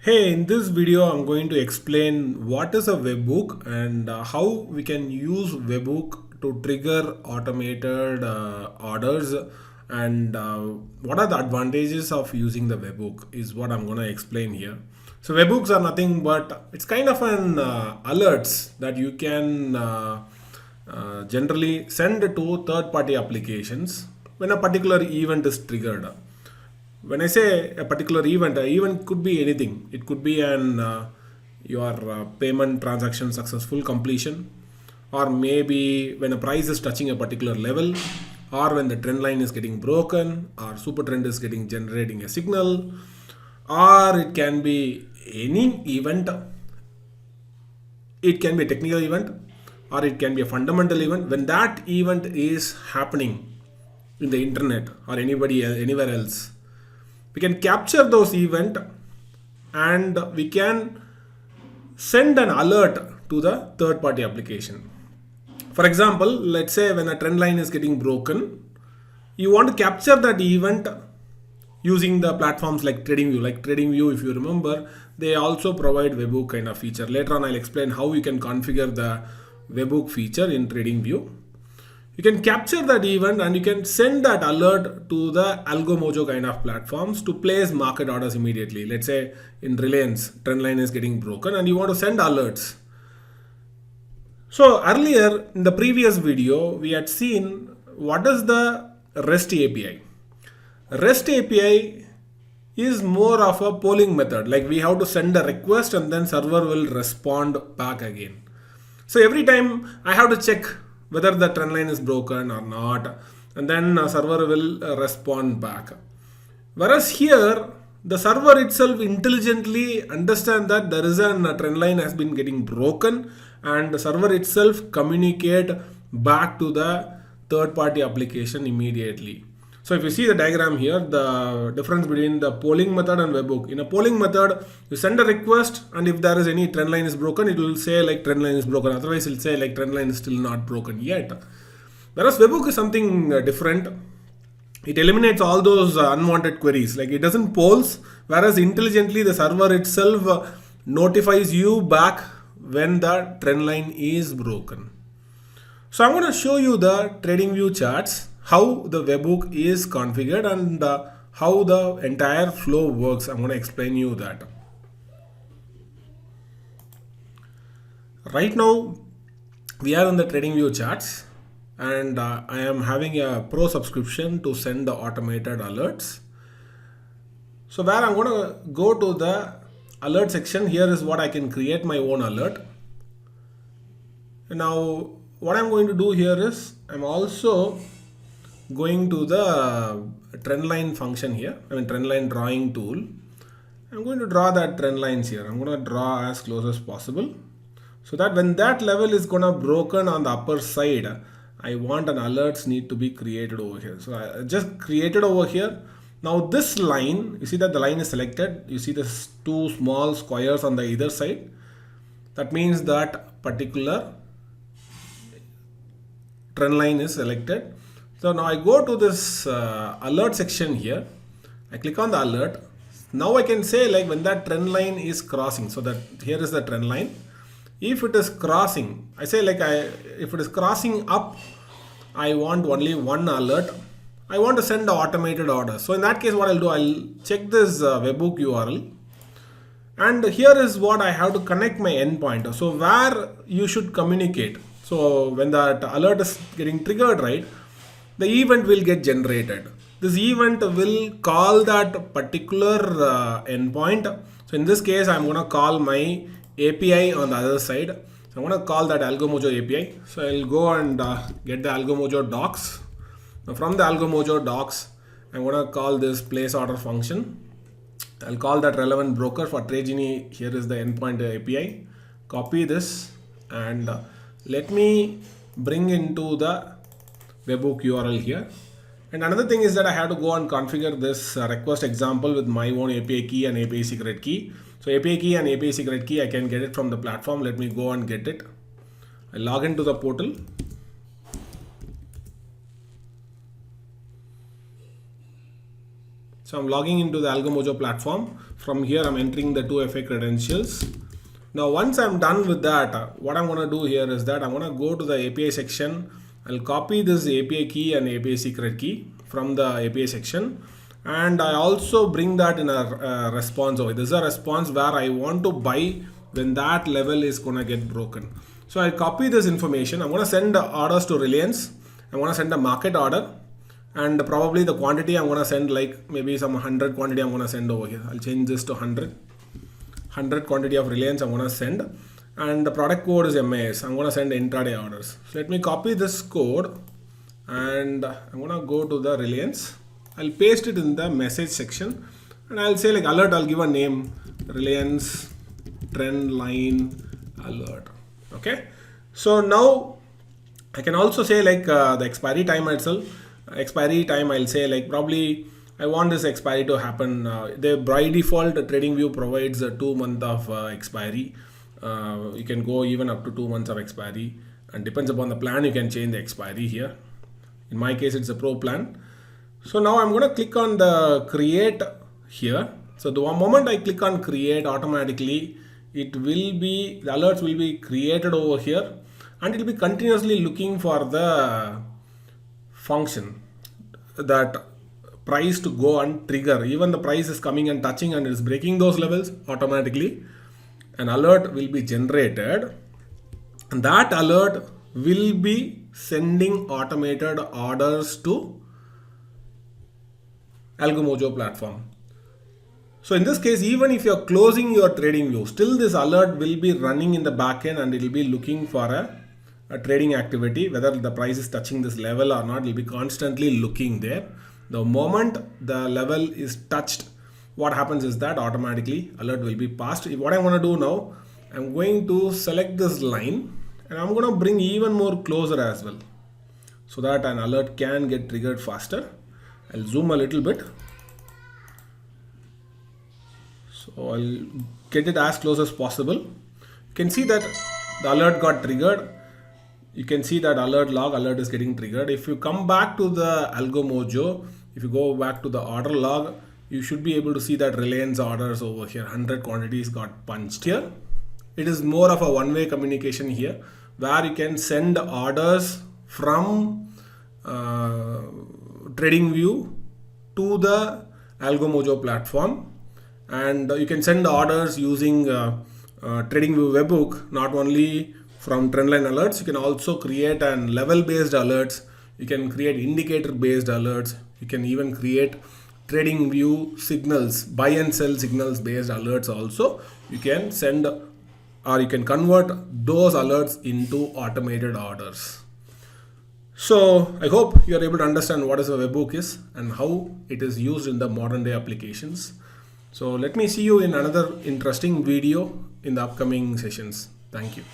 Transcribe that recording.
Hey, in this video, I'm going to explain what is a webhook and how we can use webhook to trigger automated orders and what are the advantages of using the webhook is what I'm going to explain here. So webhooks are nothing but it's kind of an alerts that you can generally send to third-party applications when a particular event is triggered. When I say a particular event, an event could be anything. It could be an your payment transaction successful completion, or maybe when a price is touching a particular level, or when the trend line is getting broken, or super trend is getting generating a signal, or it can be any event. It can be a technical event, or it can be a fundamental event. When that event is happening in the internet or anywhere else, we can capture those event and we can send an alert to the third party application. For example, let's say when a trend line is getting broken, you want to capture that event using the platforms like Tradingview. Like Tradingview, if you remember, they also provide webhook kind of feature. Later on, I'll explain how you can configure the webhook feature in Tradingview. You can capture that event and you can send that alert to the Algomojo kind of platforms to place market orders immediately. Let's say in Reliance, trend line is getting broken and you want to send alerts. So earlier in the previous video, we had seen what is the REST API. REST API is more of a polling method. Like we have to send a request and then server will respond back again. So every time I have to check whether the trend line is broken or not, and then server will respond back. Whereas here, the server itself intelligently understand that there is a trend line has been getting broken, and the server itself communicate back to the third party application immediately. So if you see the diagram here, the difference between the polling method and webhook. In a polling method, you send a request and if there is any trend line is broken, it will say like trend line is broken. Otherwise, it will say like trend line is still not broken yet. Whereas webhook is something different. It eliminates all those unwanted queries. Like it doesn't polls, whereas intelligently the server itself notifies you back when the trend line is broken. So I'm going to show you the TradingView charts, how the webhook is configured and how the entire flow works. I'm going to explain you that. Right now, we are in the TradingView charts and I am having a pro subscription to send the automated alerts. So where I'm going to go to the alert section, here is what I can create my own alert. And now what I'm going to do here is I'm also going to the trendline function here. Trendline drawing tool. I'm going to draw that trend lines here. I'm going to draw as close as possible so that when that level is going to broken on the upper side, I want an alerts need to be created over here. So I just created over here. Now this line, you see that the line is selected. You see the two small squares on the either side. That means that particular trend line is selected. So now I go to this alert section here. I click on the alert. Now I can say like when that trend line is crossing. So that here is the trend line. If it is crossing, I say like if it is crossing up, I want only one alert. I want to send the automated order. So in that case, what I'll do, I'll check this webhook URL. And here is what I have to connect my endpoint. So where you should communicate. So when that alert is getting triggered, right, the event will get generated. This event will call that particular endpoint. So in this case, I'm going to call my API on the other side. So I'm going to call that Algomojo API. So I'll go and get the Algomojo docs. Now from the Algomojo docs, I'm going to call this place order function. I'll call that relevant broker for TradeGenie. Here is the endpoint API. Copy this and let me bring into the webhook URL here. And another thing is that I have to go and configure this request example with my own API key and API secret key. So API key and API secret key, I can get it from the platform. Let me go and get it. I log into the portal. So I'm logging into the Algomojo platform. From here, I'm entering the 2FA credentials. Now, once I'm done with that, what I'm going to do here is that I'm going to go to the API section. I'll copy this API key and API secret key from the API section. And I also bring that in a response over. This is a response where I want to buy when that level is going to get broken. So I copy this information. I'm going to send orders to Reliance. I'm going to send a market order. And probably the quantity I'm going to send, like maybe some 100 quantity I'm going to send over here. I'll change this to 100 quantity of Reliance I'm going to send, and the product code is MAS. I'm going to send intraday orders. So let me copy this code and I'm going to go to the Reliance. I'll paste it in the message section and I'll say like alert. I'll give a name, Reliance Trendline alert. Okay. So now I can also say like the expiry time itself. Expiry time, I'll say like probably I want this expiry to happen. By default, Tradingview provides a 2 month of expiry. You can go even up to 2 months of expiry, and depends upon the plan you can change the expiry here. In my case, it's a pro plan. So now I'm going to click on the create here. So the moment I click on create, automatically it will be, the alerts will be created over here, and it will be continuously looking for the function that price to go and trigger. Even the price is coming and touching and is breaking those levels, automatically an alert will be generated, and that alert will be sending automated orders to Algomojo platform. So in this case, even if you're closing your Tradingview, still this alert will be running in the backend and it will be looking for a trading activity, whether the price is touching this level or not. It will be constantly looking there. The moment the level is touched, what happens is that automatically alert will be passed. What I'm going to do now, I'm going to select this line and I'm going to bring even more closer as well, so that an alert can get triggered faster. I'll zoom a little bit. So I'll get it as close as possible. You can see that the alert got triggered. You can see that alert log, alert is getting triggered. If you come back to the Algomojo, if you go back to the order log, you should be able to see that Reliance orders over here, 100 quantities got punched here. It is more of a one-way communication here, where you can send orders from Tradingview to the Algomojo platform, and you can send orders using Tradingview Webhook, not only from Trendline alerts. You can also create an level-based alerts. You can create indicator-based alerts. You can even create Tradingview signals, buy and sell signals-based alerts also. You can send, or you can convert those alerts into automated orders. So I hope you are able to understand what is a webhook is and how it is used in the modern day applications. So let me see you in another interesting video in the upcoming sessions. Thank you.